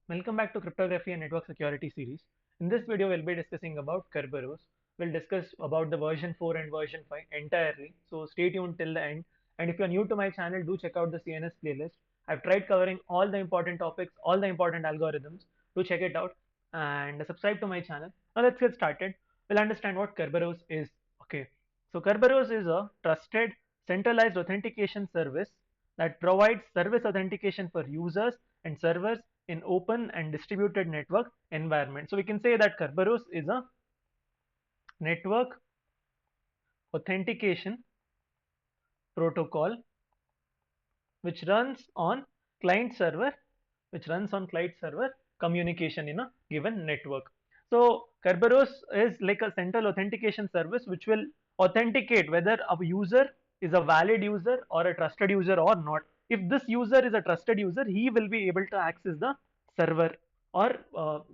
Welcome back to Cryptography and Network Security series. In this video, we'll be discussing about Kerberos. We'll discuss about the version 4 and version 5 entirely. So stay tuned till the end. And if you're new to my channel, do check out the CNS playlist. I've tried covering all the important topics, all the important algorithms. Do check it out and subscribe to my channel. Now let's get started. We'll understand what Kerberos is. Okay. So Kerberos is a trusted centralized authentication service that provides service authentication for users and servers in open and distributed network environment. So we can say that Kerberos is a network authentication protocol which runs on client server communication in a given network. So Kerberos is like a central authentication service which will authenticate whether a user is a valid user or a trusted user or not. If this user is a trusted user, he will be able to access the server or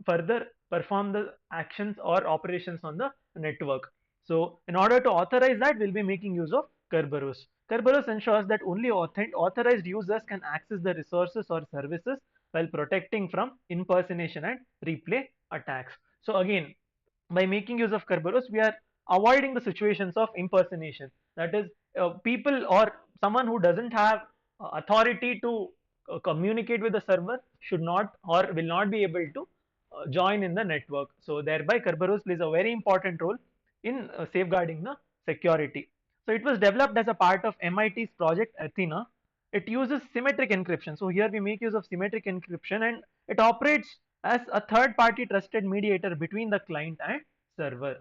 further perform the actions or operations on the network. So in order to authorize that, we'll be making use of Kerberos. Kerberos ensures that only authorized users can access the resources or services while protecting from impersonation and replay attacks. So again, by making use of Kerberos, we are avoiding the situations of impersonation. That is, people or someone who doesn't have authority to communicate with the server should not or will not be able to join in the network. So thereby Kerberos plays a very important role in safeguarding the security. So it was developed as a part of MIT's project Athena. It uses symmetric encryption. So here we make use of symmetric encryption and it operates as a third party trusted mediator between the client and server.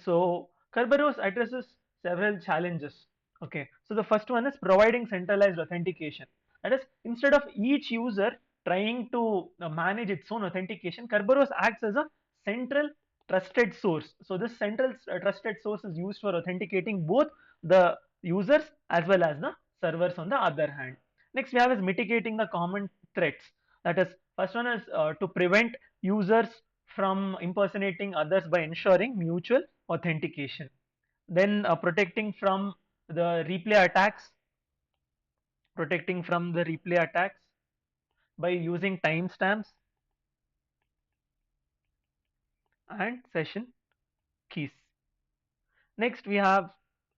So Kerberos addresses several challenges. Okay, so the first one is providing centralized authentication. That is, instead of each user trying to manage its own authentication, Kerberos acts as a central trusted source. So this central trusted source is used for authenticating both the users as well as the servers on the other hand. Next we have is mitigating the common threats. That is, first one is to prevent users from impersonating others by ensuring mutual authentication. Then protecting from the replay attacks by using timestamps and session keys. Next we have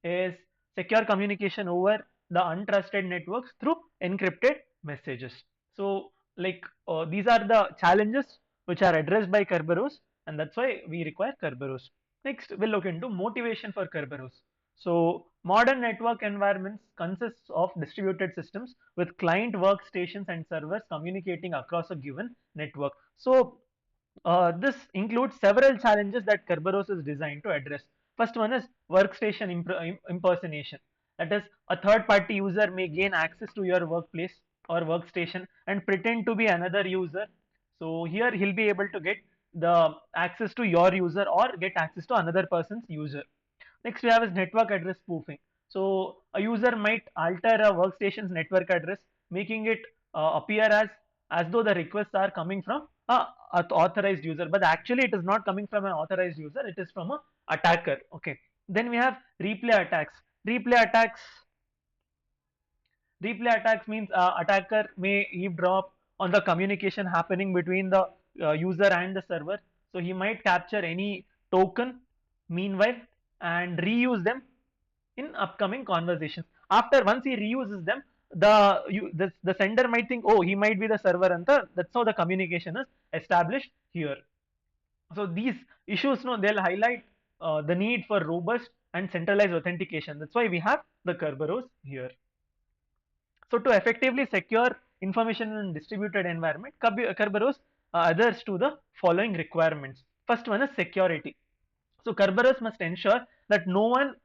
is secure communication over the untrusted networks through encrypted messages. So like these are the challenges which are addressed by Kerberos, and that's why we require Kerberos. Next we'll look into motivation for Kerberos. So modern network environments consists of distributed systems with client workstations and servers communicating across a given network. So this includes several challenges that Kerberos is designed to address. First one is workstation impersonation. That is, a third party user may gain access to your workplace or workstation and pretend to be another user. So here he'll be able to get the access to your user or get access to another person's user. Next we have is network address spoofing. So a user might alter a workstation's network address, making it appear as though the requests are coming from a authorized user, but actually it is not coming from an authorized user. It is from a attacker. Okay. Then we have replay attacks. Replay attacks means attacker may eavesdrop on the communication happening between the user and the server. So he might capture any token meanwhile and reuse them in upcoming conversations. After once he reuses them, the sender might think, oh, he might be the server, and that's how the communication is established here. So these issues, no, they'll highlight the need for robust and centralized authentication. That's why we have the Kerberos here. So to effectively secure information in distributed environment, Kerberos adheres to the following requirements. First one is security. So Kerberos must ensure that no one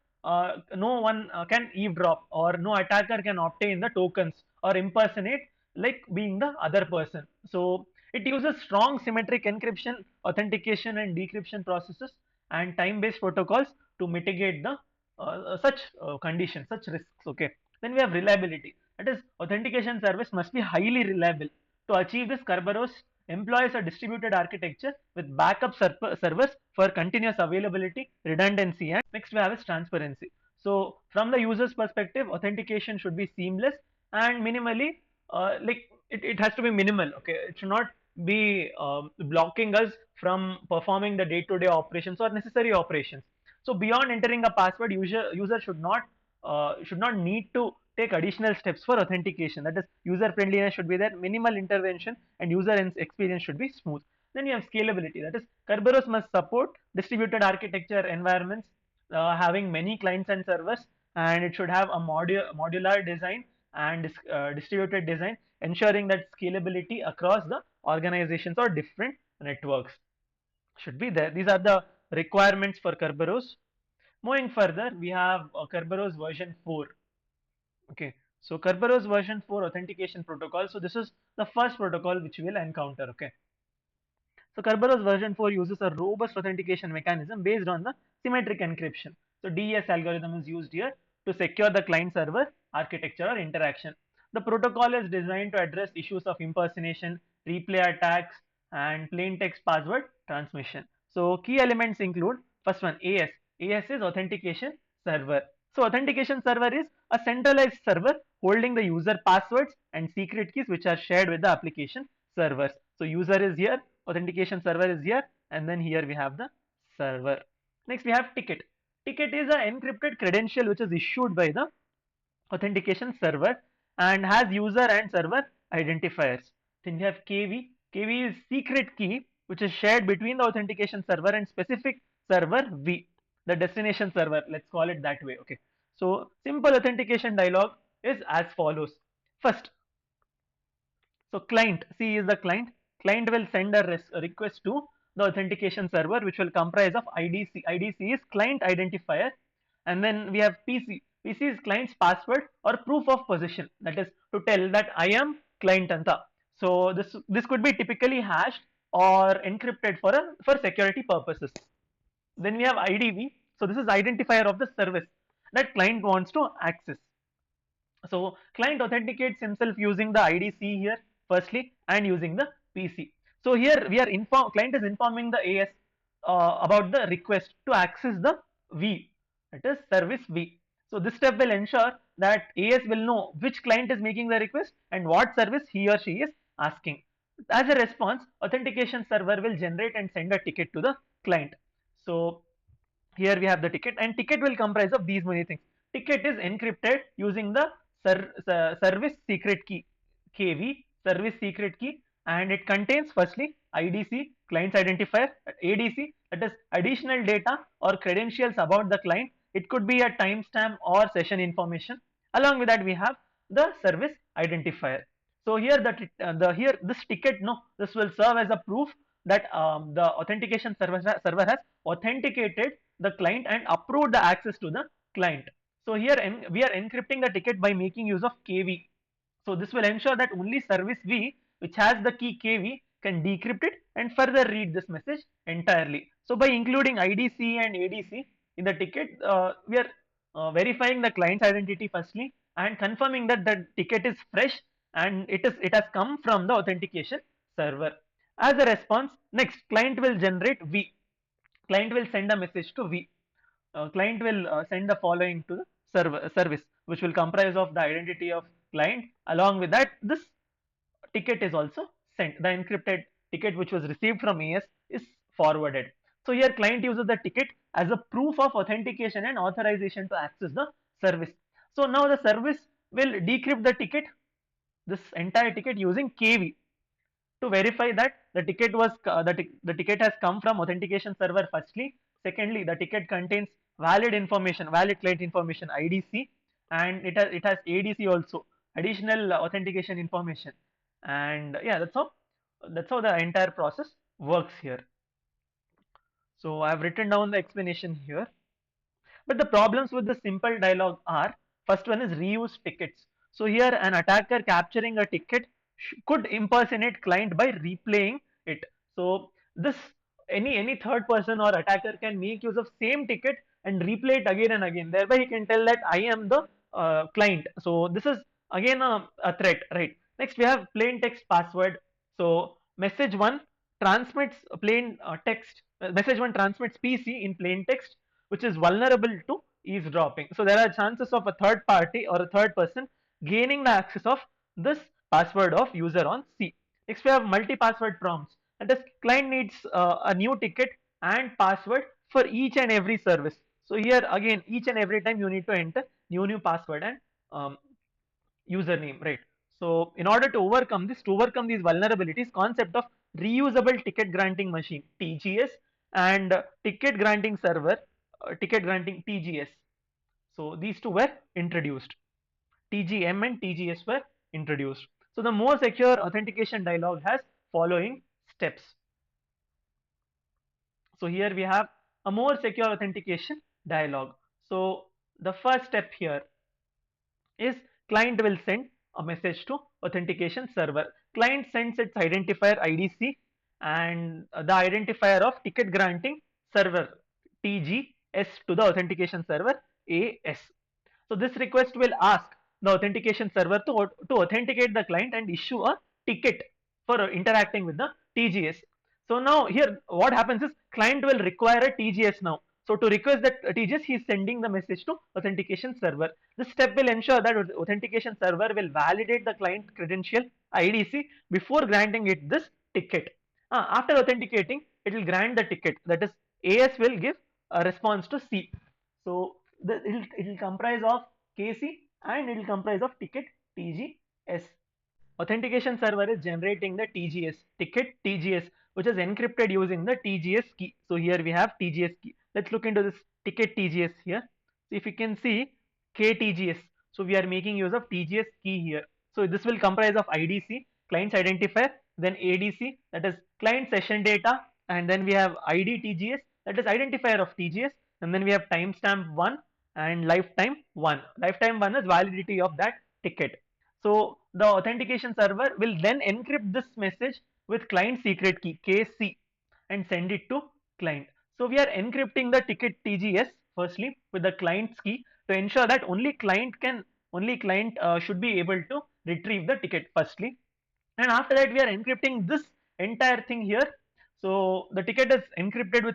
can eavesdrop or no attacker can obtain the tokens or impersonate like being the other person. So it uses strong symmetric encryption, authentication and decryption processes and time-based protocols to mitigate the such conditions, such risks. Okay. Then we have reliability. That is, authentication service must be highly reliable. To achieve this, Kerberos employs a distributed architecture with backup servers for continuous availability, redundancy, and next we have is transparency. So from the user's perspective, authentication should be seamless and minimally it has to be minimal. Okay, it should not be blocking us from performing the day-to-day operations or necessary operations. So beyond entering a password, user should not need to take additional steps for authentication. That is, user friendliness should be there, minimal intervention, and user experience should be smooth. Then you have scalability. That is, Kerberos must support distributed architecture environments having many clients and servers, and it should have a modular design and distributed design, ensuring that scalability across the organizations or different networks should be there. These are the requirements for Kerberos. Moving further, we have Kerberos version 4. Okay, so Kerberos version 4 authentication protocol. So this is the first protocol which we will encounter. Okay, so Kerberos version 4 uses a robust authentication mechanism based on the symmetric encryption. So DES algorithm is used here to secure the client server architecture or interaction. The protocol is designed to address issues of impersonation, replay attacks, and plain text password transmission. So key elements include first one AS. AS is authentication server. So authentication server is a centralized server holding the user passwords and secret keys which are shared with the application servers. So user is here, authentication server is here, and then here we have the server. Next we have ticket. Ticket is an encrypted credential which is issued by the authentication server and has user and server identifiers. Then we have KV. KV is secret key which is shared between the authentication server and specific server V, the destination server. Let's call it that way. Okay. So simple authentication dialog is as follows. First, so client, C is the client. Client will send a request to the authentication server which will comprise of IDC. IDC is client identifier, and then we have PC. PC is client's password or proof of possession. That is to tell that I am client anta. So this could be typically hashed or encrypted for security purposes. Then we have IDV. So this is identifier of the service that client wants to access. So client authenticates himself using the IDC here firstly and using the PC. So here we are client is informing the AS about the request to access the V, that is service V. So this step will ensure that AS will know which client is making the request and what service he or she is asking. As a response, authentication server will generate and send a ticket to the client. So here we have the ticket, and ticket will comprise of these many things. Ticket is encrypted using the service secret key, KV, service secret key, and it contains firstly IDC, client's identifier, ADC, that is additional data or credentials about the client. It could be a timestamp or session information. Along with that, we have the service identifier. So here here this ticket, no, this will serve as a proof that the authentication server has authenticated the client and approved the access to the client. So here we are encrypting the ticket by making use of KV. So this will ensure that only service V, which has the key KV, can decrypt it and further read this message entirely. So by including IDC and ADC in the ticket, we are verifying the client's identity firstly and confirming that the ticket is fresh and it has come from the authentication server. As a response, next client will generate V. Client will send a message to V. Client will send the following to the service, which will comprise of the identity of client. Along with that, this ticket is also sent. The encrypted ticket which was received from AS is forwarded. So here client uses the ticket as a proof of authentication and authorization to access the service. So now the service will decrypt the ticket, this entire ticket, using KV to verify that the ticket was the ticket has come from authentication server firstly. Secondly, the ticket contains valid information, valid client information, IDC, and it has ADC also, additional authentication information. And yeah, that's how the entire process works here. So I've written down the explanation here. But the problems with the simple dialog are, first one is reuse tickets. So here an attacker capturing a ticket could impersonate client by replaying it. So this any third person or attacker can make use of same ticket and replay it again and again. Thereby he can tell that I am the client. So this is again a threat, right? Next we have plain text password. So message one transmits plain text. Message one transmits PC in plain text, which is vulnerable to eavesdropping. So there are chances of a third party or a third person gaining the access of this password of user on C. Next we have multi-password prompts. And this client needs a new ticket and password for each and every service. So here again, each and every time you need to enter new password and um, username, right? So in order to overcome this, to overcome these vulnerabilities, concept of reusable ticket granting machine (TGS) and ticket granting server, ticket granting (TGS). So these two were introduced. TGM and TGS were introduced. So the more secure authentication dialog has following steps. So here we have a more secure authentication dialog. So the first step here is client will send a message to authentication server. Client sends its identifier IDC and the identifier of ticket granting server TGS to the authentication server AS. So this request will ask the authentication server to authenticate the client and issue a ticket for interacting with the TGS. So now here what happens is client will require a TGS now. So to request that TGS, he is sending the message to authentication server. This step will ensure that authentication server will validate the client credential IDC before granting it this ticket. After authenticating, it will grant the ticket. That is, AS will give a response to C. So it will comprise of KC and it will comprise of ticket TGS. Authentication server is generating the TGS, ticket TGS, which is encrypted using the TGS key. So here we have TGS key. Let's look into this ticket TGS here. So if you can see KTGS, so we are making use of TGS key here. So this will comprise of IDC, client's identifier, then ADC, that is client session data, and then we have ID TGS, that is identifier of TGS, and then we have timestamp 1 and lifetime 1. Lifetime 1 is validity of that ticket. So the authentication server will then encrypt this message with client secret key KC and send it to client. So we are encrypting the ticket TGS firstly with the client's key to ensure that only client should be able to retrieve the ticket firstly, and after that we are encrypting this entire thing here. So the ticket is encrypted with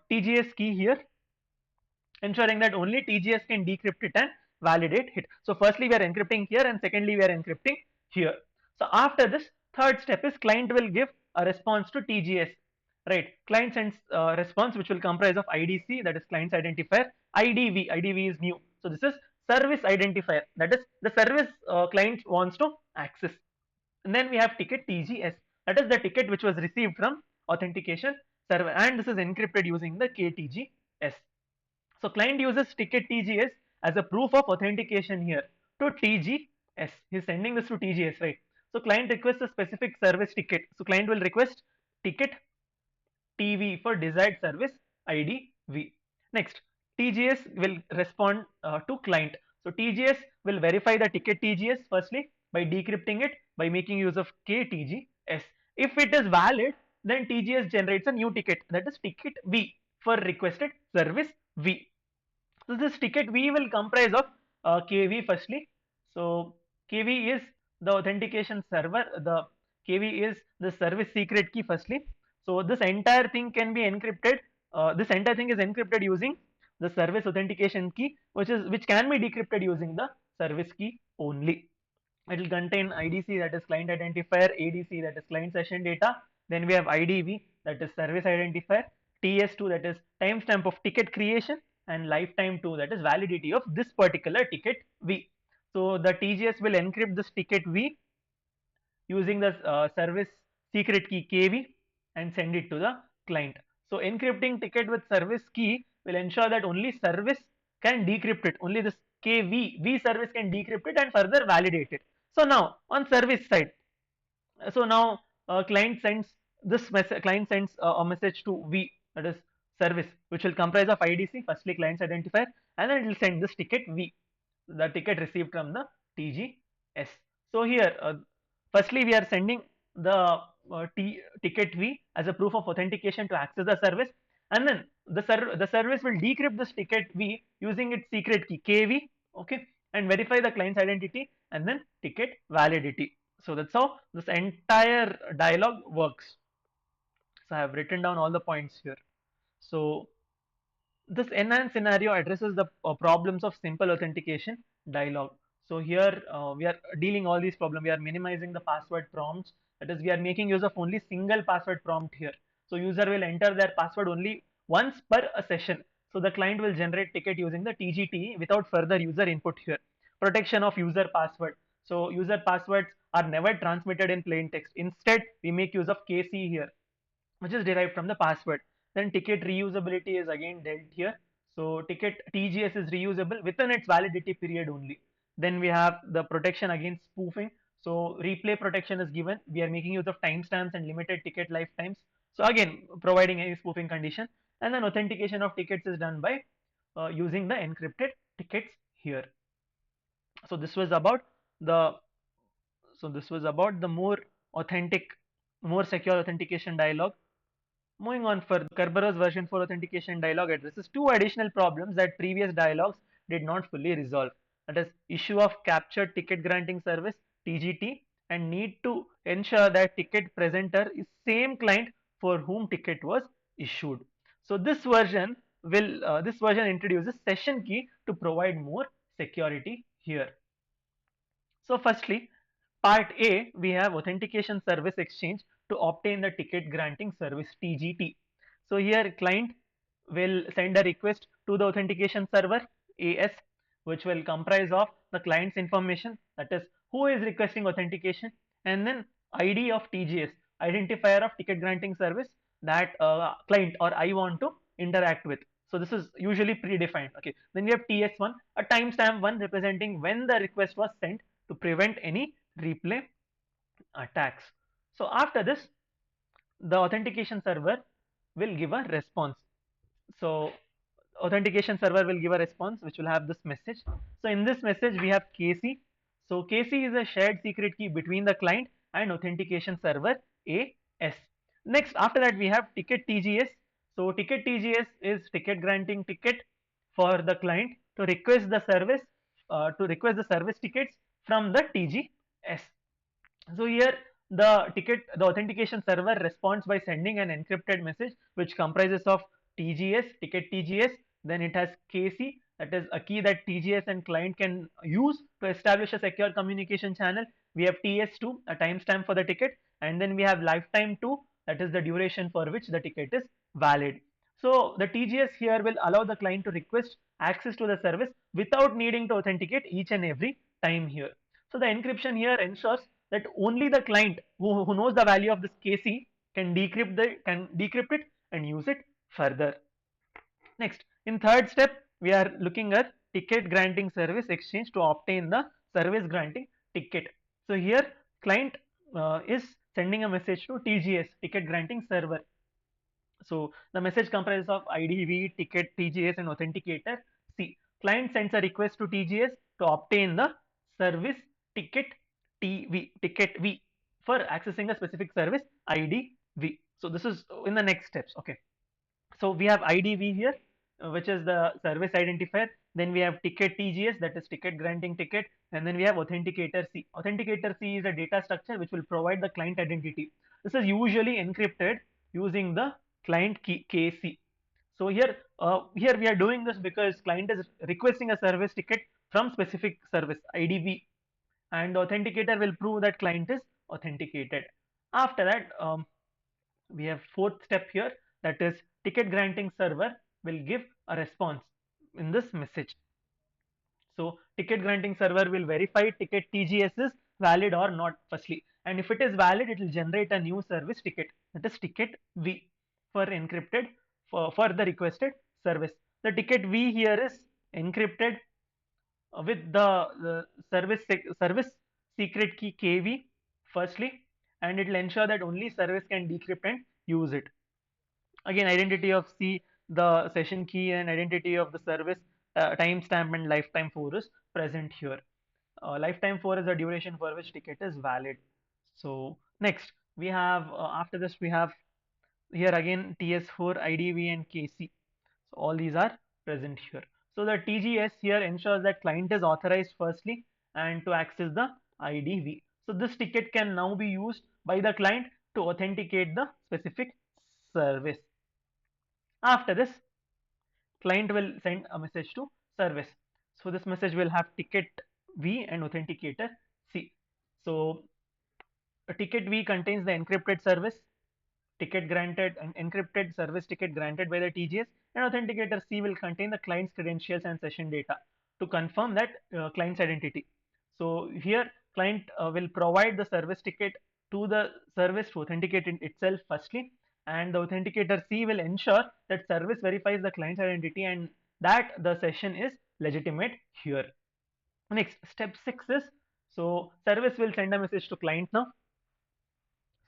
TGS key here, ensuring that only TGS can decrypt it and validate it. So firstly we are encrypting here and secondly we are encrypting here. So after this, third step is client will give a response to TGS, right? Client sends a response which will comprise of IDC, that is client's identifier, IDV, IDV is new. So this is service identifier, that is the service client wants to access. And then we have ticket TGS, that is the ticket which was received from authentication server, and this is encrypted using the KTGS. So client uses ticket TGS as a proof of authentication here to TGS. He's sending this to TGS, right? So client requests a specific service ticket. So client will request ticket TV for desired service ID V. Next, TGS will respond to client. So TGS will verify the ticket TGS firstly by decrypting it by making use of KTGS. If it is valid, then TGS generates a new ticket, that is ticket V for requested service V. So this ticket V will comprise of KV firstly. So KV is the authentication server. The KV is the service secret key firstly. So this entire thing can be encrypted. This entire thing is encrypted using the service authentication key, which can be decrypted using the service key only. It will contain IDC, that is client identifier, ADC, that is client session data. Then we have IDV, that is service identifier, TS2, that is timestamp of ticket creation, and lifetime 2, that is validity of this particular ticket V. So the TGS will encrypt this ticket V using the service secret key KV and send it to the client. So encrypting ticket with service key will ensure that only service can decrypt it. Only this V service can decrypt it and further validate it. So now on service side, so now client sends this message. Client sends a message to V, that is service, which will comprise of IDC, firstly client's identifier, and then it will send this ticket V, the ticket received from the TGS. So here, firstly we are sending the ticket V as a proof of authentication to access the service, and then the service will decrypt this ticket V using its secret key KV, okay, and verify the client's identity and then ticket validity. So that's how this entire dialog works. So I have written down all the points here. So this enhanced scenario addresses the problems of simple authentication dialog. So here we are dealing all these problems. We are minimizing the password prompts. That is, we are making use of only single password prompt here. So user will enter their password only once per a session. So the client will generate ticket using the TGT without further user input here. Protection of user password. So user passwords are never transmitted in plain text. Instead, we make use of KC here, which is derived from the password. Then ticket reusability is again dealt here. So ticket TGS is reusable within its validity period only. Then we have the protection against spoofing. So replay protection is given. We are making use of timestamps and limited ticket lifetimes. So again, providing any spoofing condition. And then authentication of tickets is done by using the encrypted tickets here. So this was about the more authentic, more secure authentication dialog. Moving on, for Kerberos version 4 authentication dialog addresses two additional problems that previous dialogues did not fully resolve. That is, issue of captured ticket granting service (TGT) and need to ensure that ticket presenter is same client for whom ticket was issued. So this version introduces session key to provide more security here. So firstly, part A, we have authentication service exchange to obtain the ticket granting service TGT. So here client will send a request to the authentication server AS, which will comprise of the client's information, that is who is requesting authentication, and then ID of TGS, identifier of ticket granting service, that client or I want to interact with. So this is usually predefined. Okay. Then we have TS1, a timestamp one representing when the request was sent to prevent any replay attacks. So after this, the authentication server will give a response. So authentication server will give a response which will have this message. So in this message we have KC. So KC is a shared secret key between the client and authentication server AS. Next, after that we have ticket TGS. So ticket TGS is ticket granting ticket for the client to request the service tickets from the TGS. So here the authentication server responds by sending an encrypted message which comprises of TGS, ticket TGS, then it has KC, that is a key that TGS and client can use to establish a secure communication channel. We have TS2, a timestamp for the ticket, and then we have lifetime 2, that is the duration for which the ticket is valid. So the TGS here will allow the client to request access to the service without needing to authenticate each and every time here. So the encryption here ensures that only the client who knows the value of this KC can decrypt it and use it further. Next, in third step, we are looking at ticket granting service exchange to obtain the service granting ticket. So here client is sending a message to TGS, ticket granting server. So the message comprises of IDV, ticket, TGS, and authenticator C. Client sends a request to TGS to obtain the service ticket ticket V for accessing a specific service IDV. So this is in the next steps. Okay. So we have IDV here, which is the service identifier. Then we have ticket TGS, that is ticket granting ticket, and then we have authenticator C. Authenticator C is a data structure which will provide the client identity. This is usually encrypted using the client key KC. So here we are doing this because client is requesting a service ticket from specific service IDV, and the authenticator will prove that client is authenticated. After that, we have fourth step here, that is ticket granting server will give a response in this message. So ticket granting server will verify ticket TGS is valid or not firstly, and if it is valid it will generate a new service ticket, that is ticket V, for encrypted for the requested service. The ticket V here is encrypted with the service secret key KV firstly, and it will ensure that only service can decrypt and use it. Again, identity of C, the session key, and identity of the service, timestamp and lifetime 4 is present here. Lifetime 4 is the duration for which ticket is valid. So next we have after this we have here again TS4, IDV, and KC. So all these are present here. So the TGS here ensures that client is authorized firstly and to access the IDV. So this ticket can now be used by the client to authenticate the specific service. After this, client will send a message to service. So this message will have ticket V and authenticator C. So A ticket V contains the encrypted service ticket granted and encrypted service ticket granted by the TGS, and authenticator C will contain the client's credentials and session data to confirm that client's identity. So here client will provide the service ticket to the service to authenticate itself firstly, and the authenticator C will ensure that service verifies the client's identity and that the session is legitimate here. Next, step 6 is, so service will send a message to client now.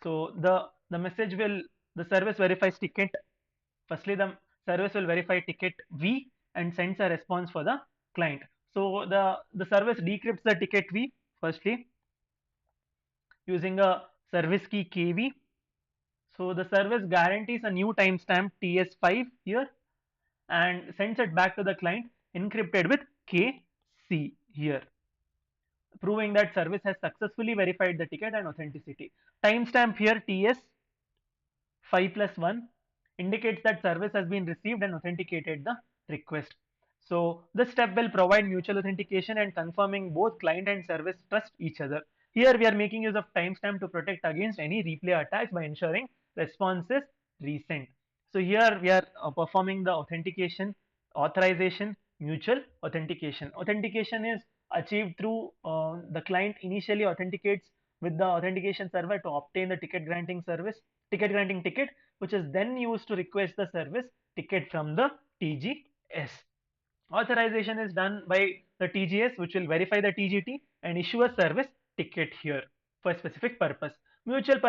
So the message will, the service verifies ticket. Firstly, the service will verify ticket V and sends a response for the client. So the service decrypts the ticket V firstly using a service key KV. So the service guarantees a new timestamp TS5 here and sends it back to the client encrypted with KC here, proving that service has successfully verified the ticket and authenticity. Timestamp here TS 5 plus 1 indicates that service has been received and authenticated the request. So this step will provide mutual authentication and confirming both client and service trust each other. Here we are making use of timestamp to protect against any replay attacks by ensuring response is recent. So here we are performing the authentication, authorization, mutual authentication. Authentication is achieved through the client initially authenticates with the authentication server to obtain the ticket granting ticket, which is then used to request the service ticket from the TGS. Authorization is done by the TGS, which will verify the TGT and issue a service ticket here for a specific purpose. Mutual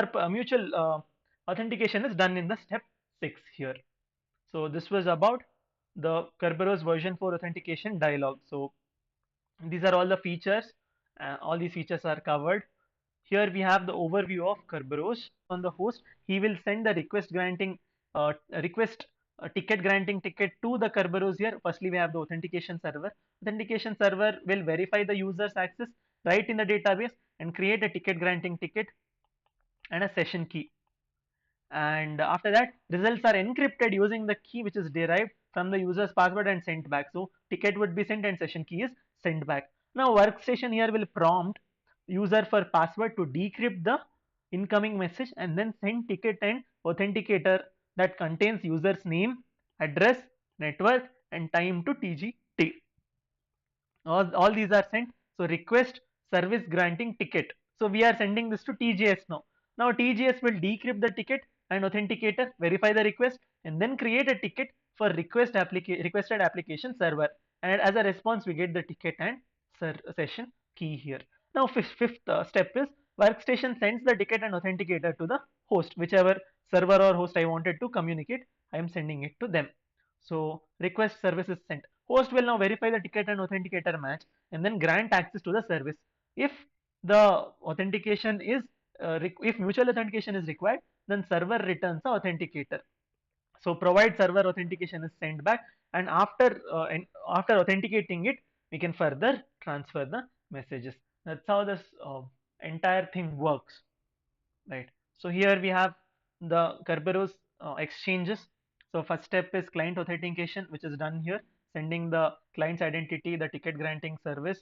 authentication is done in the step 6 here. So this was about the Kerberos version 4 authentication dialog. So these are all the features. All these features are covered. Here we have the overview of Kerberos on the host. He will send the request ticket granting ticket to the Kerberos here. Firstly, we have the authentication server. Authentication server will verify the user's access right in the database and create a ticket granting ticket and a session key. And after that, results are encrypted using the key which is derived from the user's password and sent back. So ticket would be sent and session key is sent back. Now workstation here will prompt user for password to decrypt the incoming message and then send ticket and authenticator that contains user's name, address, network and time to TGT. All these are sent. So request service granting ticket. So we are sending this to TGS now. Now TGS will decrypt the ticket and authenticator, verify the request and then create a ticket for requested application server, and as a response we get the ticket and session key here. Now fifth step is workstation sends the ticket and authenticator to the host, whichever server or host I wanted to communicate, I am sending it to them. So request service is sent. Host will now verify the ticket and authenticator match and then grant access to the service. If the authentication is if mutual authentication is required, then server returns the authenticator. So provide server authentication is sent back, and after authenticating it, we can further transfer the messages. That's how this entire thing works, right? So here we have the Kerberos exchanges. So first step is client authentication, which is done here, sending the client's identity, the ticket granting service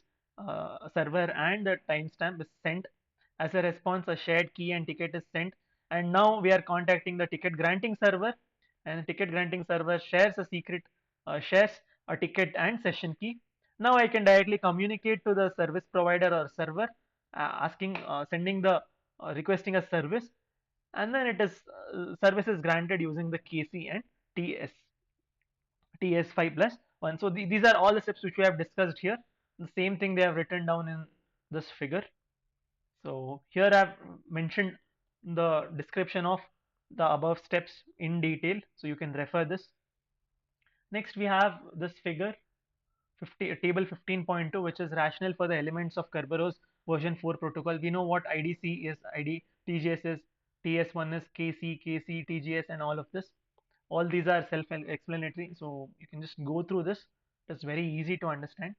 server and the timestamp is sent. As a response, a shared key and ticket is sent, and now we are contacting the ticket granting server, and the ticket granting server shares a ticket and session key. Now I can directly communicate to the service provider or server, sending the requesting a service, and then it is service is granted using the KC and TS5 plus 1. So these are all the steps which we have discussed here. The same thing they have written down in this figure. So here I have mentioned the description of the above steps in detail, so you can refer this. Next we have this figure table 15.2, which is rationale for the elements of Kerberos version 4 protocol. We know what IDC is, TGS is, TS1 is, KC, TGS and all of this. All these are self-explanatory, so you can just go through this. It's very easy to understand.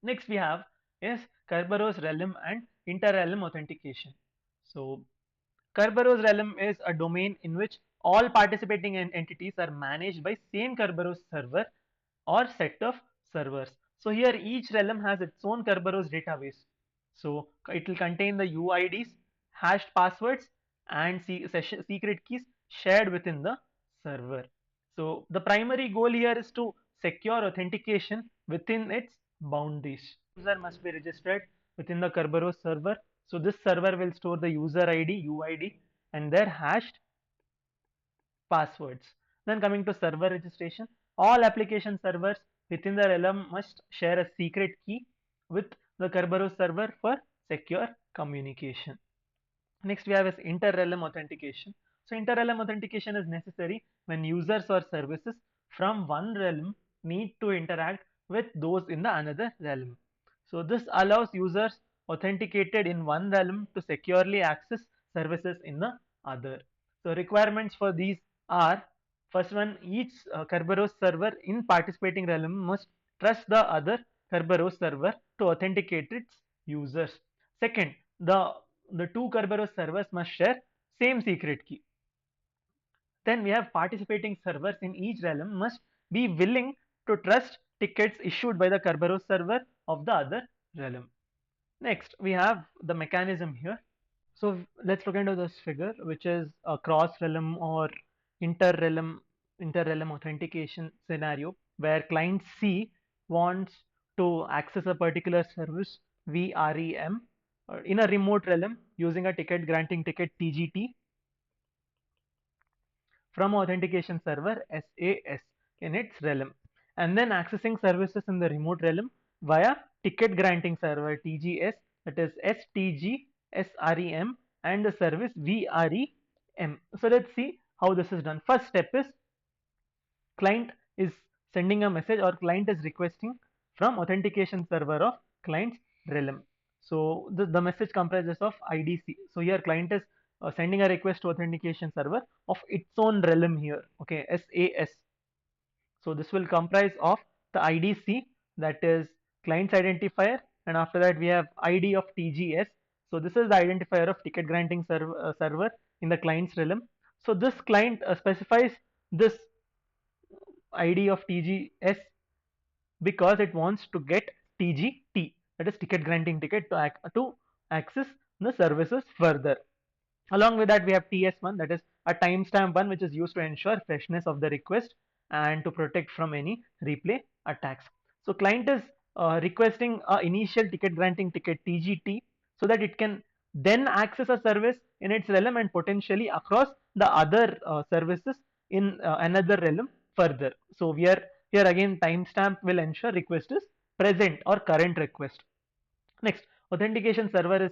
Next we have is Kerberos realm and interrealm authentication. So Kerberos realm is a domain in which all participating entities are managed by same Kerberos server or set of servers. So here each realm has its own Kerberos database. So it will contain the UIDs hashed passwords and secret keys shared within the server. So the primary goal here is to secure authentication within its boundaries. User must be registered within the Kerberos server. So this server will store the user ID, UID, and their hashed passwords. Then coming to server registration, all application servers within the realm must share a secret key with the Kerberos server for secure communication. Next we have is inter-realm authentication. So inter-realm authentication is necessary when users or services from one realm need to interact with those in the another realm. So this allows users authenticated in one realm to securely access services in the other. So requirements for these are: first one, each Kerberos server in participating realm must trust the other Kerberos server to authenticate its users. Second, the two Kerberos servers must share same secret key. Then we have participating servers in each realm must be willing to trust tickets issued by the Kerberos server of the other realm. Next, we have the mechanism here. So let's look into this figure, which is a cross-realm or inter-realm inter-realm authentication scenario where client C wants to access a particular service VREM in a remote realm using a ticket granting ticket TGT from authentication server SAS in its realm, and then accessing services in the remote realm via ticket granting server TGS, that is STG SREM, and the service VREM. So let's see how this is done. First step is client is sending a message, or client is requesting from authentication server of client's realm. So the message comprises of IDC. So here client is sending a request to authentication server of its own realm here, okay, SAS. So this will comprise of the IDC, that is client's identifier, and after that we have ID of TGS. So this is the identifier of ticket granting server in the client's realm. So this client specifies this ID of TGS because it wants to get TGT, that is ticket granting ticket, to access the services further. Along with that, we have TS1, that is a timestamp one, which is used to ensure freshness of the request and to protect from any replay attacks. So client is requesting a initial ticket granting ticket TGT so that it can then access a service in its realm and potentially across the other services in another realm further. So we are here again, timestamp will ensure request is present or current request. Next, authentication server is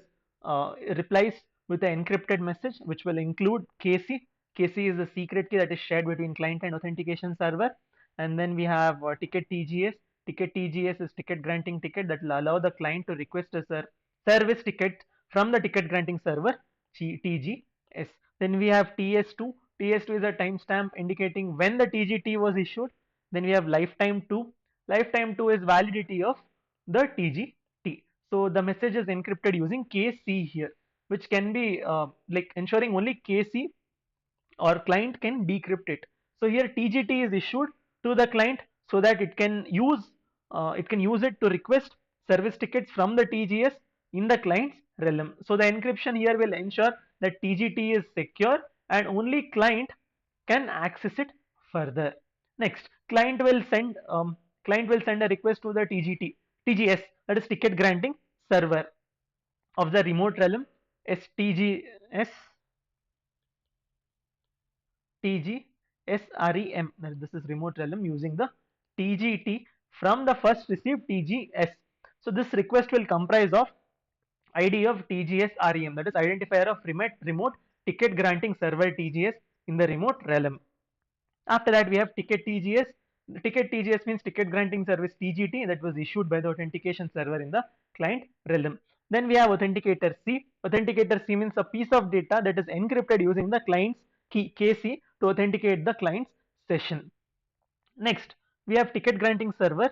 replies with an encrypted message which will include KC. KC is the secret key that is shared between client and authentication server. And then we have ticket TGS. Ticket TGS is ticket granting ticket that will allow the client to request a service ticket from the ticket granting server TGS. Then we have TS2. TS2 is a timestamp indicating when the TGT was issued. Then we have lifetime 2. Lifetime 2 is validity of the TGT. So the message is encrypted using KC here, which can be like ensuring only KC or client can decrypt it. So here TGT is issued to the client so that it can use it to request service tickets from the TGS in the client's realm. So the encryption here will ensure that TGT is secure and only client can access it further. Next, client will send a request to the TGS, that is ticket granting server of the remote realm STGS TGSREM. This is remote realm using the TGT from the first received TGS. So this request will comprise of ID of TGSREM, that is identifier of remote ticket granting server TGS in the remote realm. After that, we have ticket TGS. Ticket TGS means ticket granting service TGT that was issued by the authentication server in the client realm. Then we have authenticator C. Authenticator C means a piece of data that is encrypted using the client's key KC to authenticate the client's session. Next, we have ticket granting server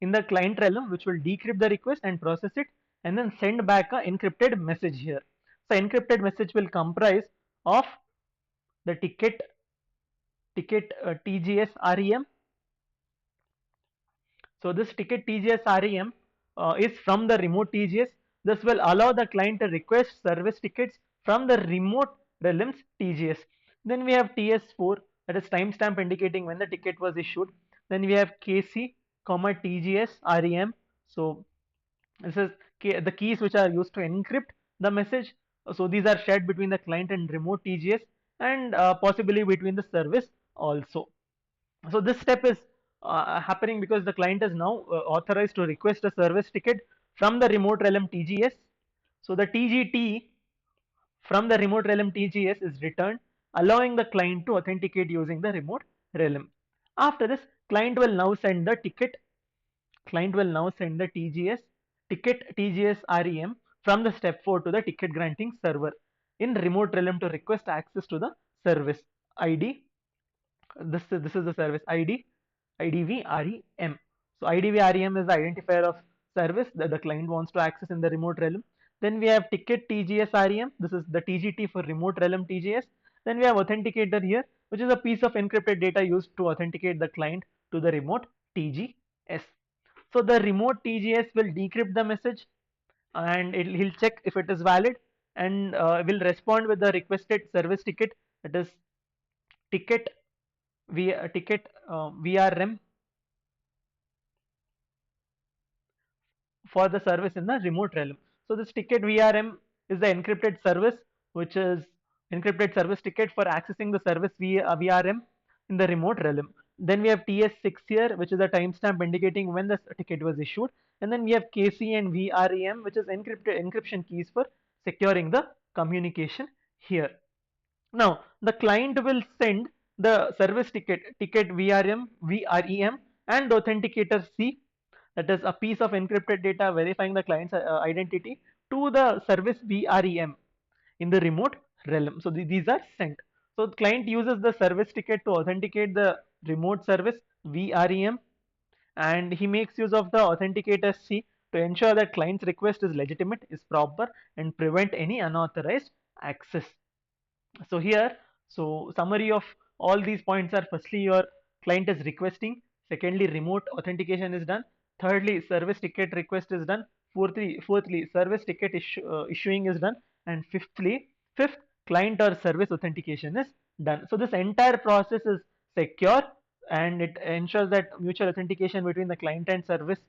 in the client realm, which will decrypt the request and process it and then send back a encrypted message here. So encrypted message will comprise of the ticket TGS REM. So this ticket TGS REM is from the remote TGS. This will allow the client to request service tickets from the remote realms TGS. Then we have TS4, that is timestamp indicating when the ticket was issued. Then we have KC, comma TGS REM. So this is the keys which are used to encrypt the message. So these are shared between the client and remote TGS, and possibly between the service also. So this step is happening because the client is now authorized to request a service ticket from the remote realm TGS. So the TGT from the remote realm TGS is returned, allowing the client to authenticate using the remote realm. After this, client will now send the ticket. Client will now send the TGS ticket TGS REM from the step 4 to the ticket granting server in remote realm to request access to the service ID. This is the service ID, IDV-REM. So IDV-REM is the identifier of service that the client wants to access in the remote realm. Then we have ticket TGS-REM. This is the TGT for remote realm TGS. Then we have authenticator here, which is a piece of encrypted data used to authenticate the client to the remote TGS. So the remote TGS will decrypt the message, and he'll check if it is valid, and will respond with the requested service ticket, that is ticket VRM for the service in the remote realm. So this ticket VRM is the encrypted service, which is encrypted service ticket for accessing the service via VRM in the remote realm. Then we have TS6 here, which is a timestamp indicating when the ticket was issued. And then we have KC and VREM, which is encryption keys for securing the communication here. Now, the client will send the service ticket VREM, and the authenticator C, that is a piece of encrypted data verifying the client's identity, to the service VREM in the remote realm. So these are sent. So the client uses the service ticket to authenticate the remote service VREM, and he makes use of the authenticator C to ensure that client's request is legitimate, is proper, and prevent any unauthorized access. So here, so summary of all these points are: firstly, your client is requesting; secondly, remote authentication is done; thirdly, service ticket request is done; fourthly, service ticket issuing is done; and fifth, client or service authentication is done. So this entire process is secure, and it ensures that mutual authentication between the client and service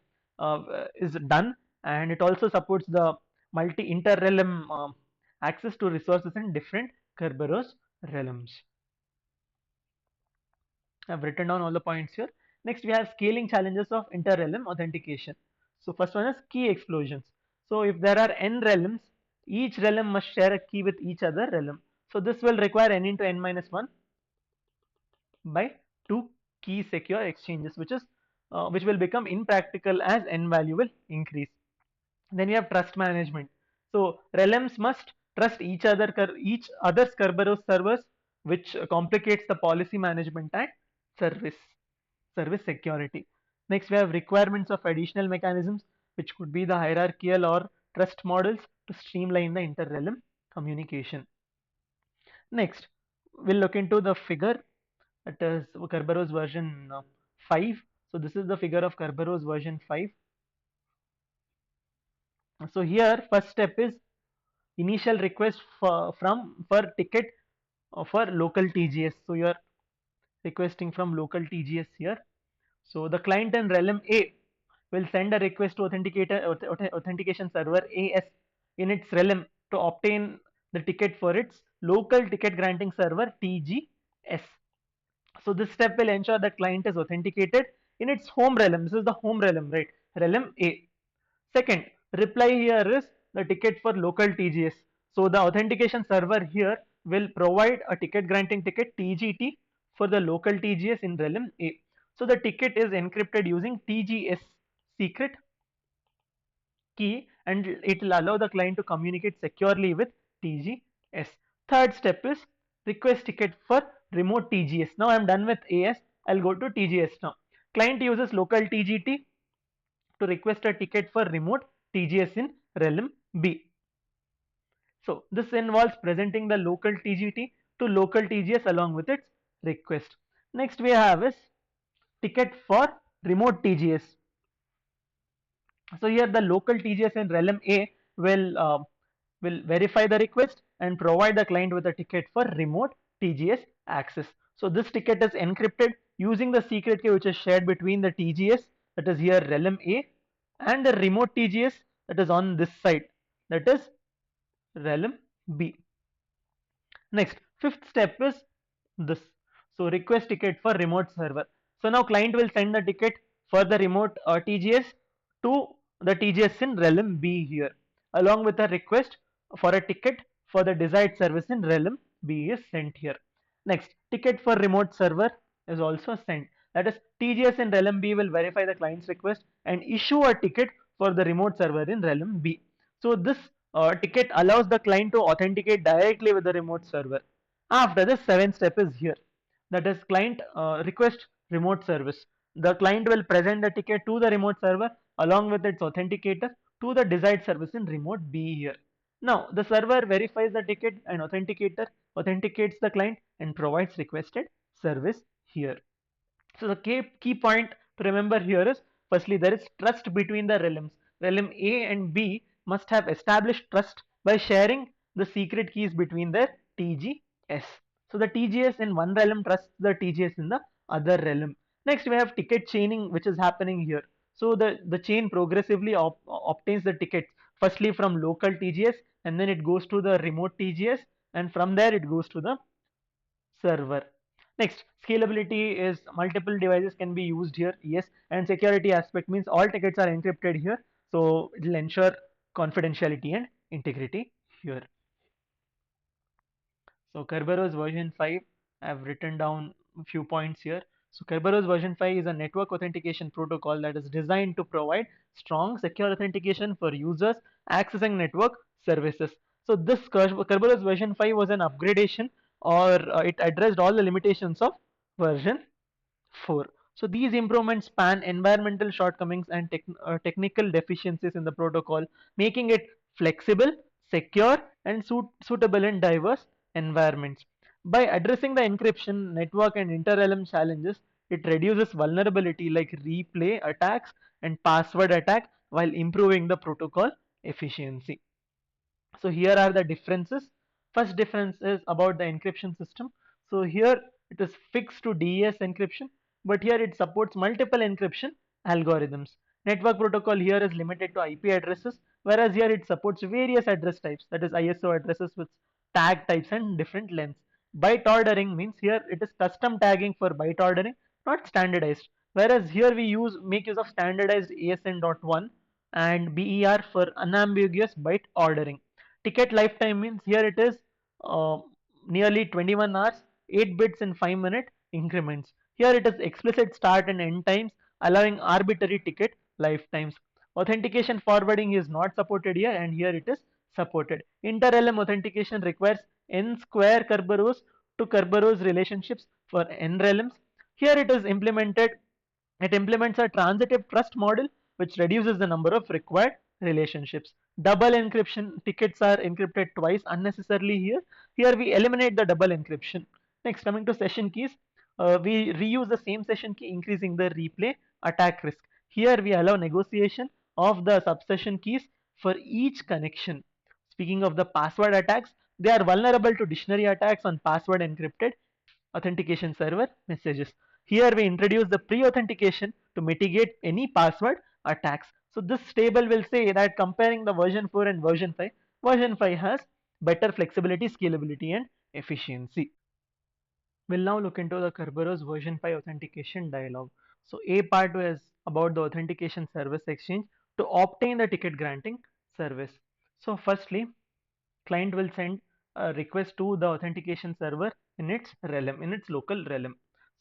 is done, and it also supports the multi inter-realm access to resources in different Kerberos realms. I've written down all the points here. Next, we have scaling challenges of inter-realm authentication. So first one is key explosions. So if there are n realms, each realm must share a key with each other realm. So this will require n into n minus 1 by 2 key secure exchanges, which will become impractical as n value will increase. Then you have trust management. So realms must trust each other's Kerberos servers, which complicates the policy management and service security. Next, we have requirements of additional mechanisms, which could be the hierarchical or trust models to streamline the inter-realm communication. Next, we'll look into the figure, that is Kerberos version 5. So this is the figure of Kerberos version 5. So here, first step is initial request for ticket for local TGS. So you are requesting from local TGS here. So the client in realm A will send a request to authentication server AS in its realm to obtain the ticket for its local ticket granting server TGS. So this step will ensure that client is authenticated in its home realm. This is the home realm, right? Realm A. Second, reply here is the ticket for local TGS. So the authentication server here will provide a ticket granting ticket TGT for the local TGS in realm A. So the ticket is encrypted using TGS secret key, and it will allow the client to communicate securely with TGS. Third step is request ticket for remote TGS. Now I am done with AS. I'll go to TGS now. Client uses local TGT to request a ticket for remote TGS in realm B. So this involves presenting the local TGT to local TGS along with its request. Next we have is ticket for remote TGS. So here the local TGS in realm A will verify the request and provide the client with a ticket for remote TGS access. So this ticket is encrypted using the secret key which is shared between the TGS, that is here realm A, and the remote TGS that is on this side, that is realm B. Next, fifth step is this. So request ticket for remote server. So now client will send the ticket for the remote TGS to the TGS in realm B here, along with a request for a ticket for the desired service in realm B is sent here. Next, ticket for remote server is also sent. That is, TGS in realm B will verify the client's request and issue a ticket for the remote server in realm B. So this ticket allows the client to authenticate directly with the remote server. After the seventh step is here, that is client request remote service. The client will present the ticket to the remote server along with its authenticator to the desired service in remote B here. Now the server verifies the ticket and authenticator authenticates the client and provides requested service here. So the key point to remember here is, firstly, there is trust between the realms. Realm A and B must have established trust by sharing the secret keys between their TGS. So the TGS in one realm trusts the TGS in the other realm. Next we have ticket chaining which is happening here. So the chain progressively obtains the tickets firstly from local TGS, and then it goes to the remote TGS, and from there it goes to the server. Next, scalability is multiple devices can be used here, yes, and security aspect means all tickets are encrypted here, so it will ensure confidentiality and integrity here. So Kerberos version 5, I've written down a few points here. So Kerberos version 5 is a network authentication protocol that is designed to provide strong secure authentication for users accessing network services. So this Kerberos version 5 was an upgradation, or it addressed all the limitations of version 4. So these improvements span environmental shortcomings and technical deficiencies in the protocol, making it flexible, secure, and suitable in diverse environments. By addressing the encryption, network, and interrealm challenges, it reduces vulnerability like replay attacks and password attack while improving the protocol efficiency. So here are the differences. First difference is about the encryption system. So here it is fixed to DES encryption, but here it supports multiple encryption algorithms. Network protocol here is limited to IP addresses, whereas here it supports various address types, that is ISO addresses with tag types and different lengths. Byte ordering means here it is custom tagging for byte ordering, not standardized. Whereas here we make use of standardized ASN.1 and BER for unambiguous byte ordering. Ticket lifetime means here it is uh, nearly 21 hours, 8 bits in 5-minute increments. Here it is explicit start and end times, allowing arbitrary ticket lifetimes. Authentication forwarding is not supported here, and here it is supported. Inter-realm authentication requires n-square Kerberos to Kerberos relationships for n realms. Here it implements a transitive trust model which reduces the number of required relationships. Double encryption tickets are encrypted twice unnecessarily here. Here we eliminate the double encryption. Next, coming to session keys, we reuse the same session key, increasing the replay attack risk. Here we allow negotiation of the subsession keys for each connection. Speaking of the password attacks, they are vulnerable to dictionary attacks on password encrypted authentication server messages. Here we introduce the pre-authentication to mitigate any password attacks. So this table will say that comparing the version 4 and version 5 has better flexibility, scalability, and efficiency. We'll now look into the Kerberos version 5 authentication dialog. So A part is about the authentication service exchange to obtain the ticket granting service. So firstly, client will send a request to the authentication server in its realm, in its local realm.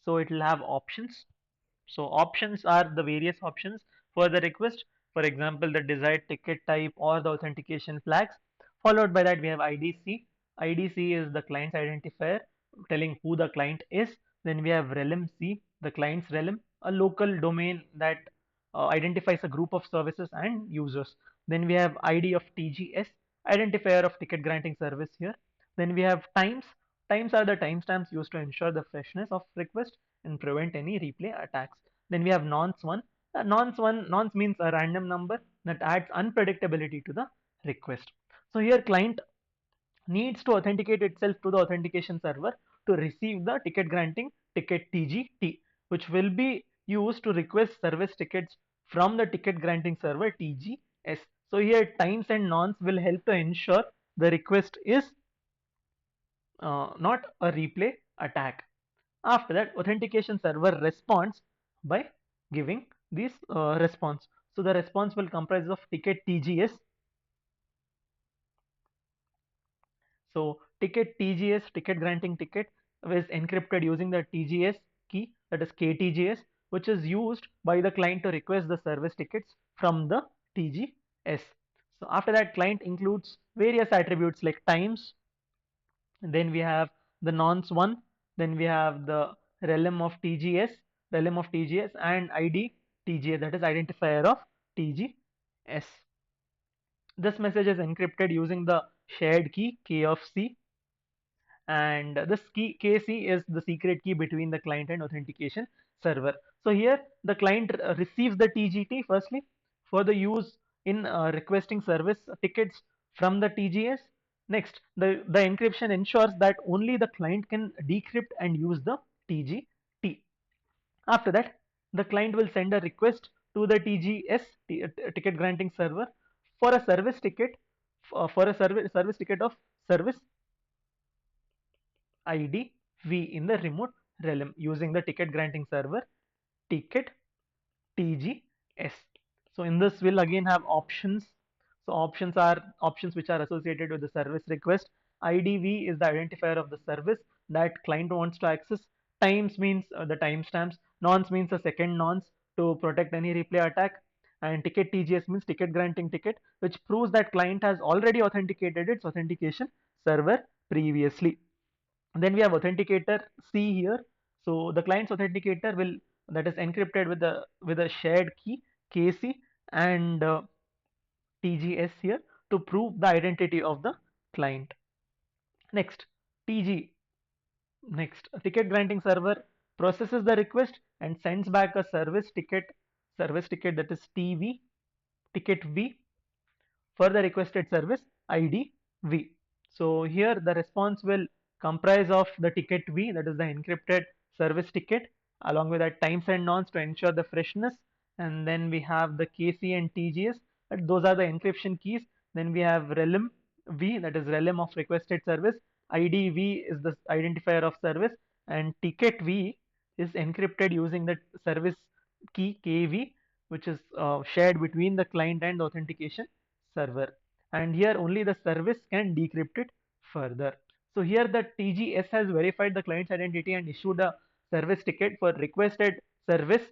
So it will have options. So options are the various options for the request. For example, the desired ticket type or the authentication flags. Followed by that, we have IDC. IDC is the client's identifier telling who the client is. Then we have realm C, the client's realm, a local domain that identifies a group of services and users. Then we have ID of TGS, identifier of ticket granting service here. Then we have times. Times are the timestamps used to ensure the freshness of request and prevent any replay attacks. Then we have nonce 1. Nonce means a random number that adds unpredictability to the request. So here client needs to authenticate itself to the authentication server to receive the ticket granting ticket TGT, which will be used to request service tickets from the ticket granting server TGS. So here times and nonce will help to ensure the request is not a replay attack. After that, authentication server responds by giving this response. So the response will comprise of ticket TGS. So ticket TGS, ticket granting ticket, is encrypted using the TGS key, that is KTGS, which is used by the client to request the service tickets from the TGS. So after that, client includes various attributes like times, and then we have the nonce one, then we have the realm of TGS, and ID TGS, that is identifier of TGS. This message is encrypted using the shared key K of C, and this key KC is the secret key between the client and authentication server. So here the client receives the TGT firstly for the use in requesting service tickets from the TGS. Next, the encryption ensures that only the client can decrypt and use the TGT. After that, the client will send a request to the TGS, ticket granting server, for a service ticket, for a service ticket of service ID V in the remote realm using the ticket granting server ticket TGS. So in this we'll again have options. So options are options which are associated with the service request. IDV is the identifier of the service that client wants to access. Times means the timestamps. Nonce means a second nonce to protect any replay attack. And ticket TGS means ticket granting ticket, which proves that client has already authenticated its authentication server previously. Then we have authenticator C here. So the client's authenticator will, that is encrypted with a shared key KC and TGS here to prove the identity of the client. Next, TG. Next, ticket granting server processes the request and sends back a service ticket, that is TV ticket V, for the requested service ID V. So here the response will comprise of the ticket V, that is the encrypted service ticket, along with that times and nonce to ensure the freshness, and then we have the KC and TGS, those are the encryption keys. Then we have realm V, that is realm of requested service, ID V is the identifier of service, and ticket V is encrypted using the service key KV, which is shared between the client and the authentication server, and here only the service can decrypt it further. So here the TGS has verified the client's identity and issued a service ticket for requested service,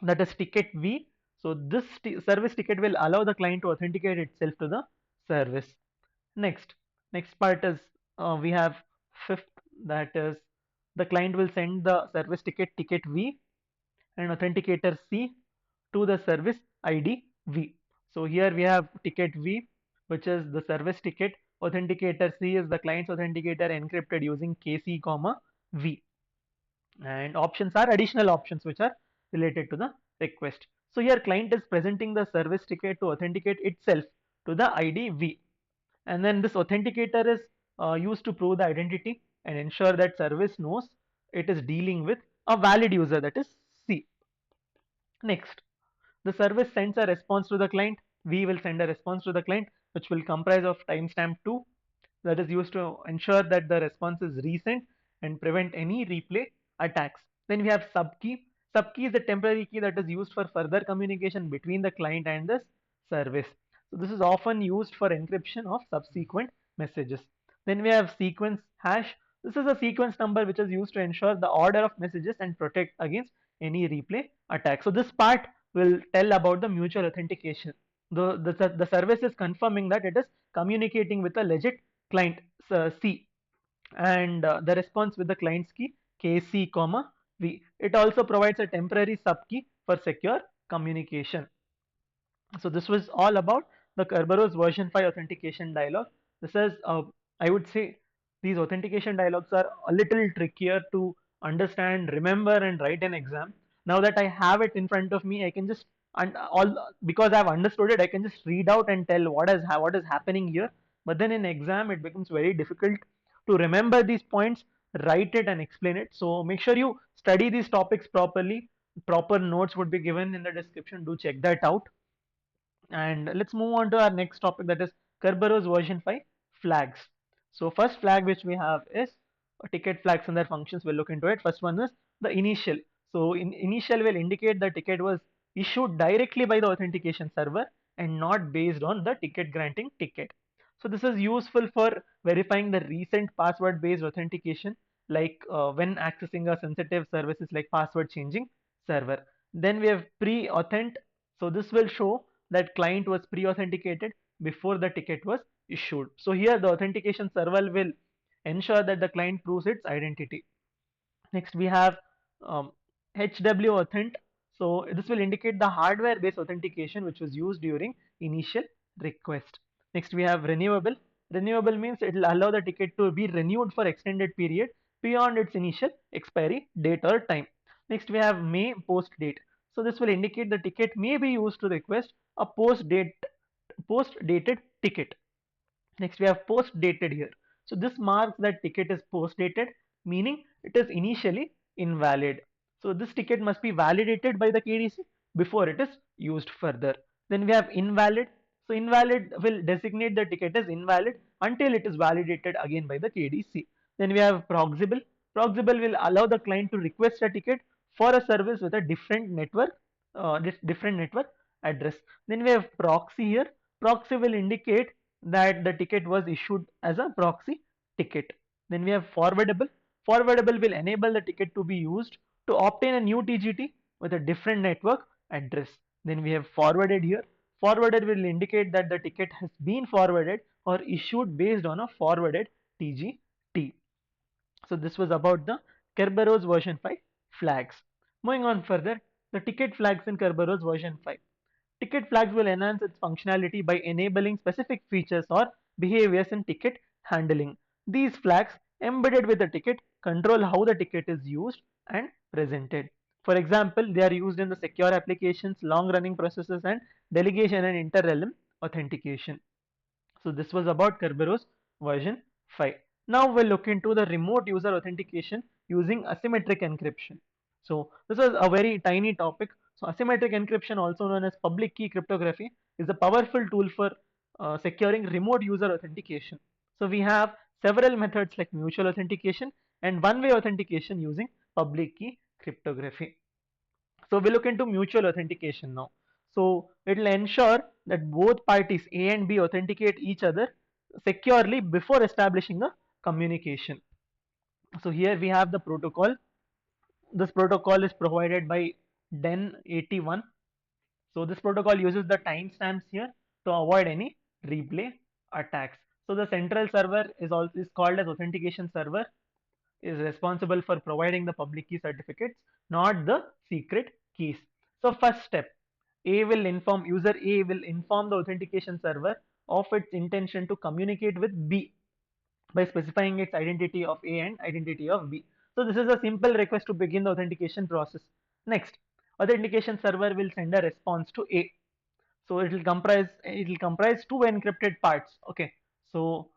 that is ticket V. So this service ticket will allow the client to authenticate itself to the service. Next, next part is we have fifth, that is the client will send the service ticket V and authenticator C to the service ID V. So here we have ticket V, which is the service ticket. Authenticator C is the client's authenticator encrypted using KC comma V. And options are additional options which are related to the request. So here client is presenting the service ticket to authenticate itself to the ID V. And then this authenticator is used to prove the identity and ensure that service knows it is dealing with a valid user, that is C. Next, the service sends a response to the client. We will send a response to the client, which will comprise of timestamp 2, that is used to ensure that the response is recent and prevent any replay attacks. Then we have subkey. Subkey is the temporary key that is used for further communication between the client and the service. So this is often used for encryption of subsequent messages. Then we have sequence hash. This is a sequence number which is used to ensure the order of messages and protect against any replay attack. So this part will tell about the mutual authentication. The service is confirming that it is communicating with a legit client C, and the response with the client's key KC comma V. It also provides a temporary subkey for secure communication. So this was all about the Kerberos version 5 authentication dialog. This is, I would say, these authentication dialogues are a little trickier to understand, remember, and write an exam. Now that I have it in front of me, I can just and all, because I've understood it, I can just read out and tell what is happening here. But then in exam, it becomes very difficult to remember these points, write it and explain it. So make sure you study these topics properly. Proper notes would be given in the description. Do check that out. And let's move on to our next topic, that is Kerberos version 5 flags. So first flag which we have is ticket flags and their functions. We'll look into it. First one is the initial. So initial will indicate the ticket was issued directly by the authentication server and not based on the ticket granting ticket. So this is useful for verifying the recent password based authentication, like when accessing a sensitive services like password changing server. Then we have pre-authent. So this will show that client was pre-authenticated before the ticket was issued. So here the authentication server will ensure that the client proves its identity. Next we have HW authent. So this will indicate the hardware based authentication which was used during initial request. Next we have renewable. Renewable means it will allow the ticket to be renewed for extended period beyond its initial expiry date or time. Next we have may post date. So this will indicate the ticket may be used to request a post dated ticket. Next we have post dated here. So this marks that ticket is post dated, meaning it is initially invalid. So this ticket must be validated by the KDC before it is used further. Then we have invalid. So invalid will designate the ticket as invalid until it is validated again by the KDC. Then we have proxible. Proxible will allow the client to request a ticket for a service with a different network address. Then we have proxy here. Proxy will indicate that the ticket was issued as a proxy ticket. Then we have forwardable. Forwardable will enable the ticket to be used to obtain a new TGT with a different network address. Then we have forwarded here. Forwarded will indicate that the ticket has been forwarded or issued based on a forwarded TGT. So this was about the Kerberos version 5 flags. Moving on further, the ticket flags in Kerberos version 5. Ticket flags will enhance its functionality by enabling specific features or behaviors in ticket handling. These flags, embedded with the ticket, control how the ticket is used and presented. For example, they are used in the secure applications, long-running processes, and delegation and inter-realm authentication. So this was about Kerberos version 5. Now we'll look into the remote user authentication using asymmetric encryption. So this was a very tiny topic. So asymmetric encryption, also known as public key cryptography, is a powerful tool for securing remote user authentication. So we have several methods like mutual authentication and one-way authentication using public key cryptography. So we look into mutual authentication now. So it will ensure that both parties A and B authenticate each other securely before establishing a communication. So here we have the protocol. This protocol is provided by DEN 81. So this protocol uses the timestamps here to avoid any replay attacks. So the central server is called as authentication server, is responsible for providing the public key certificates, not the secret keys. So first step, user A will inform the authentication server of its intention to communicate with B by specifying its identity of A and identity of B. So this is a simple request to begin the authentication process. Next, authentication server will send a response to A. So it will comprise two encrypted parts. Okay, so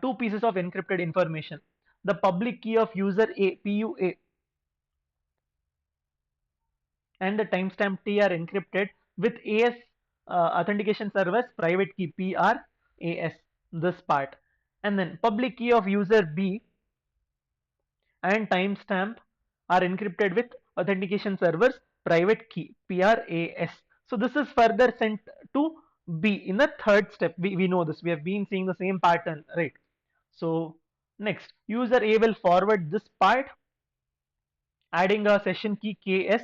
two pieces of encrypted information. The public key of user A, PUA, and the timestamp T are encrypted with AS authentication server's private key PRAS, this part. And then public key of user B and timestamp are encrypted with authentication server's private key PRAS. So this is further sent to B in the third step. We know this. We have been seeing the same pattern, right? So next, user A will forward this part, adding a session key KS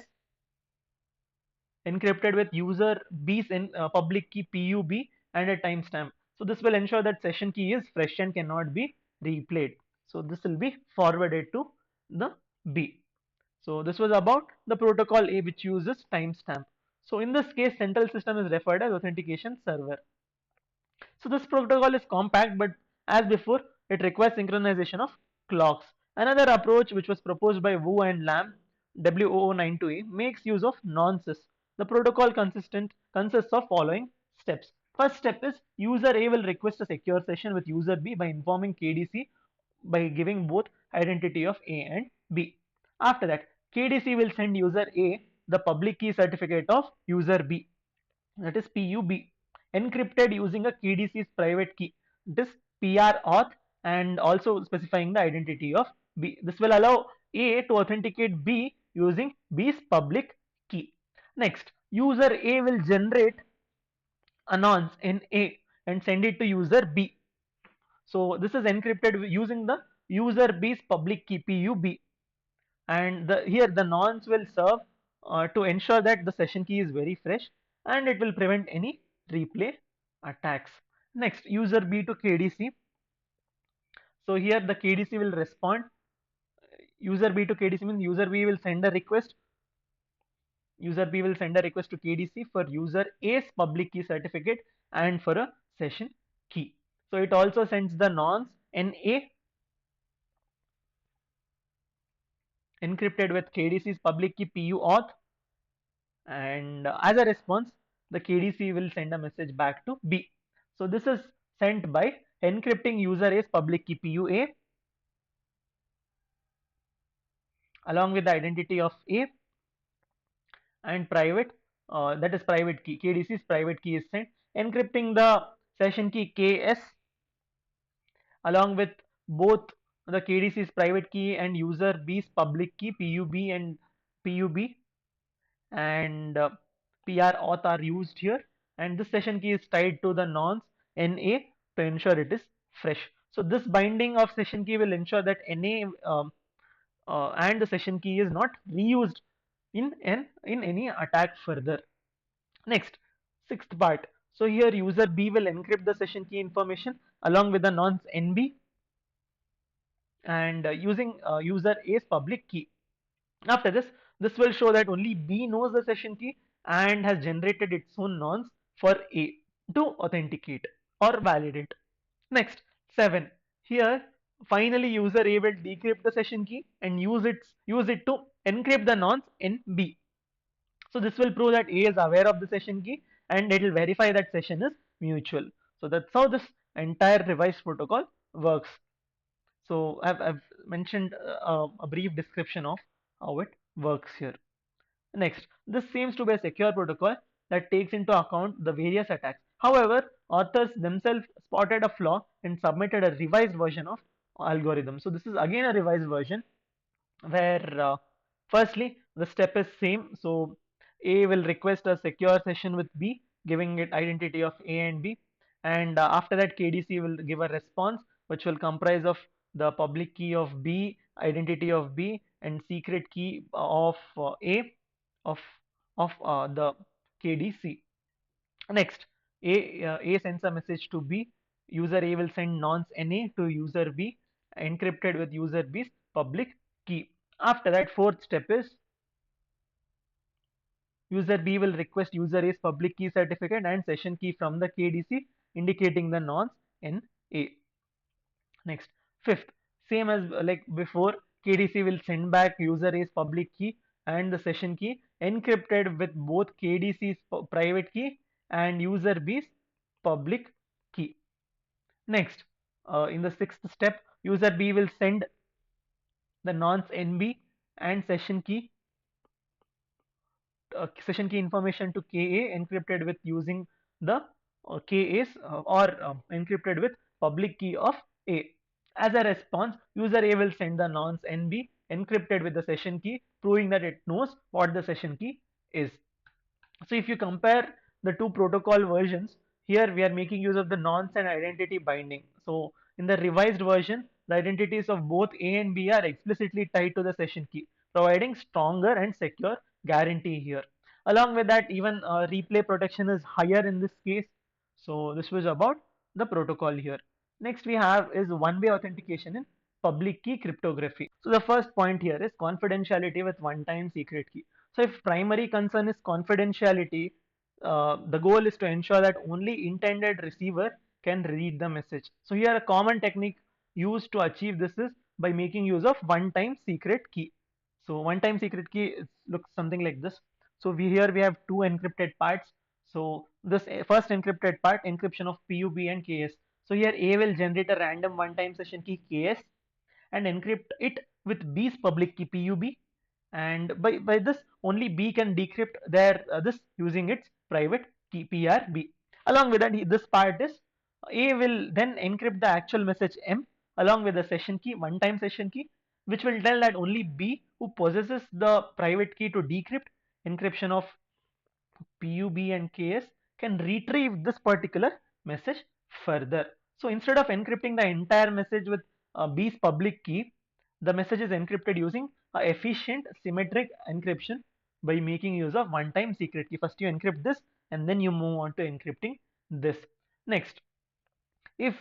encrypted with user B's public key PUB and a timestamp. So this will ensure that session key is fresh and cannot be replayed. So this will be forwarded to the B. So this was about the protocol A, which uses timestamp. So in this case, central system is referred as authentication server. So this protocol is compact, but as before, it requires synchronization of clocks. Another approach which was proposed by Wu and Lam, WOO92A, makes use of nonces. The protocol consists of following steps. First step is user A will request a secure session with user B by informing KDC by giving both identity of A and B. After that, KDC will send user A the public key certificate of user B, that is PUB, encrypted using a KDC's private key, this PR auth, and also specifying the identity of B. This will allow A to authenticate B using B's public key. Next, user A will generate a nonce in A and send it to user B. So this is encrypted using the user B's public key PUB, and here the nonce will serve to ensure that the session key is very fresh and it will prevent any replay attacks. Next, user B to KDC. So here the KDC will respond. User B to KDC means user B will send a request. User B will send a request to KDC for user A's public key certificate and for a session key. So it also sends the nonce NA encrypted with KDC's public key PU auth, and as a response the KDC will send a message back to B. So this is sent by encrypting user A's public key PUA along with the identity of A and private, that is private key. KDC's private key is sent, encrypting the session key KS along with both the KDC's private key and user B's public key PUB and PUB, and PR auth are used here, and this session key is tied to the nonce NA to ensure it is fresh. So this binding of session key will ensure that NA and the session key is not reused in any attack further. Next, sixth part. So here user B will encrypt the session key information along with the nonce NB and using user A's public key. After this will show that only B knows the session key and has generated its own nonce for A to authenticate or validate. Next, 7. Here, finally user A will decrypt the session key and use it to encrypt the nonce in B. So this will prove that A is aware of the session key and it will verify that session is mutual. So that's how this entire revised protocol works. So I've mentioned a brief description of how it works here. Next, this seems to be a secure protocol that takes into account the various attacks. However, authors themselves spotted a flaw and submitted a revised version of algorithm. So this is again a revised version where firstly the step is same. So A will request a secure session with B, giving it identity of A and B, and after that KDC will give a response which will comprise of the public key of B, identity of B, and secret key of A of the KDC. Next, A sends a message to B. User A will send nonce NA to user B, encrypted with user B's public key. After that, fourth step is user B will request user A's public key certificate and session key from the KDC, indicating the nonce NA. Next, fifth, same as like before, KDC will send back user A's public key and the session key encrypted with both KDC's private key and user B's public key. Next, in the sixth step, user B will send the nonce NB and session key information to KA encrypted with using the KA's or encrypted with public key of A. As a response, user A will send the nonce NB encrypted with the session key, proving that it knows what the session key is. So if you compare the two protocol versions, here we are making use of the nonce and identity binding. So in the revised version, the identities of both A and B are explicitly tied to the session key, providing stronger and secure guarantee here. Along with that, even replay protection is higher in this case. So this was about the protocol here. Next we have is one-way authentication in public key cryptography. So the first point here is confidentiality with one-time secret key. So if primary concern is confidentiality, the goal is to ensure that only intended receiver can read the message. So here a common technique used to achieve this is by making use of one-time secret key. So one-time secret key looks something like this. So here we have two encrypted parts. So this first encrypted part, encryption of PUB and KS. So here A will generate a random one-time session key KS and encrypt it with B's public key PUB, and by this only B can decrypt their this using its private key PRB. Along with that, this part is A will then encrypt the actual message M along with the session key, one-time session key, which will tell that only B, who possesses the private key to decrypt encryption of PUB and KS, can retrieve this particular message further. So instead of encrypting the entire message with B's public key, the message is encrypted using efficient symmetric encryption by making use of one-time secret key. First you encrypt this and then you move on to encrypting this. Next, if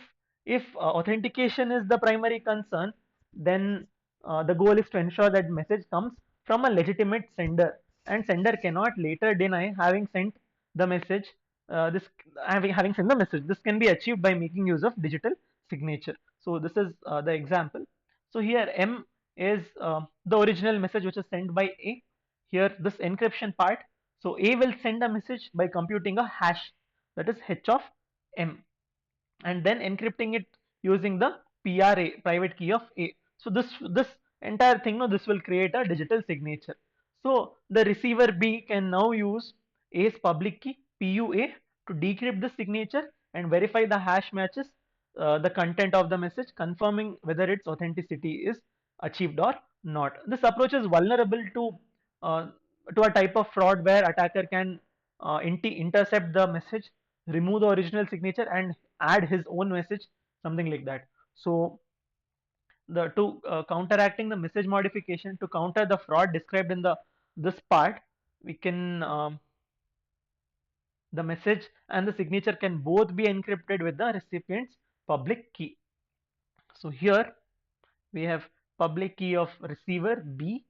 authentication is the primary concern, then the goal is to ensure that message comes from a legitimate sender, and sender cannot later deny having sent the message. This having sent the message, this can be achieved by making use of digital signature. So this is the example. So here M is the original message which is sent by A. Here this encryption part. So A will send a message by computing a hash, that is H of M, and then encrypting it using the PRA, private key of A. So this entire thing, no, this will create a digital signature. So the receiver B can now use A's public key PUA to decrypt the signature and verify the hash matches the content of the message, confirming whether its authenticity is achieved or not. This approach is vulnerable uh, to a type of fraud where attacker can intercept the message, remove the original signature, and add his own message, something like that. So the to counteracting the message modification, to counter the fraud described in the this part, we can the message and the signature can both be encrypted with the recipient's public key. So here we have public key of receiver B.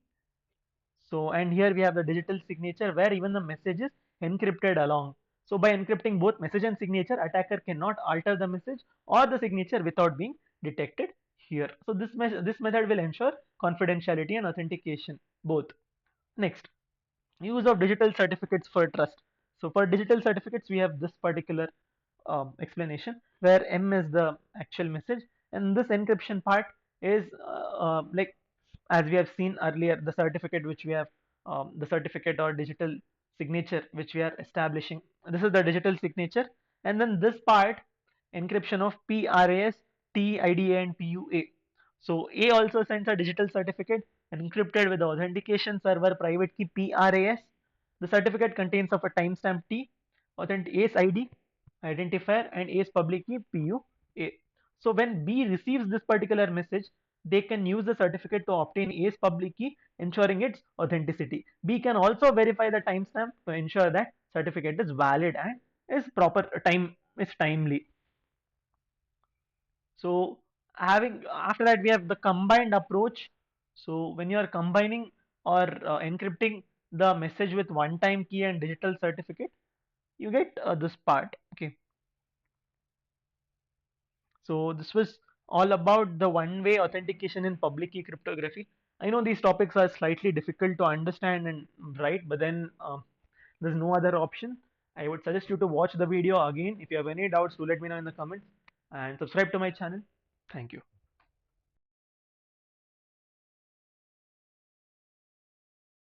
So, and here we have the digital signature where even the message is encrypted along. So by encrypting both message and signature, attacker cannot alter the message or the signature without being detected here. So this method will ensure confidentiality and authentication both. Next, use of digital certificates for trust. So for digital certificates, we have this particular explanation where M is the actual message, and this encryption part is like as we have seen earlier, the certificate which we have, the certificate or digital signature which we are establishing. This is the digital signature, and then this part, encryption of PRAS, TIDA, and PUA. So A also sends a digital certificate encrypted with the authentication server private key PRAS. The certificate contains of a timestamp T, A's ID, identifier, and A's public key PUA. So when B receives this particular message, they can use the certificate to obtain A's public key, ensuring its authenticity. B can also verify the timestamp to ensure that certificate is valid and is proper time is timely. So having after that we have the combined approach. So when you are combining or encrypting the message with one-time key and digital certificate, you get this part. Okay. So this was all about the one-way authentication in public key cryptography. I know these topics are slightly difficult to understand and write, but then there's no other option. I would suggest you to watch the video again. If you have any doubts, do let me know in the comments and subscribe to my channel. Thank you.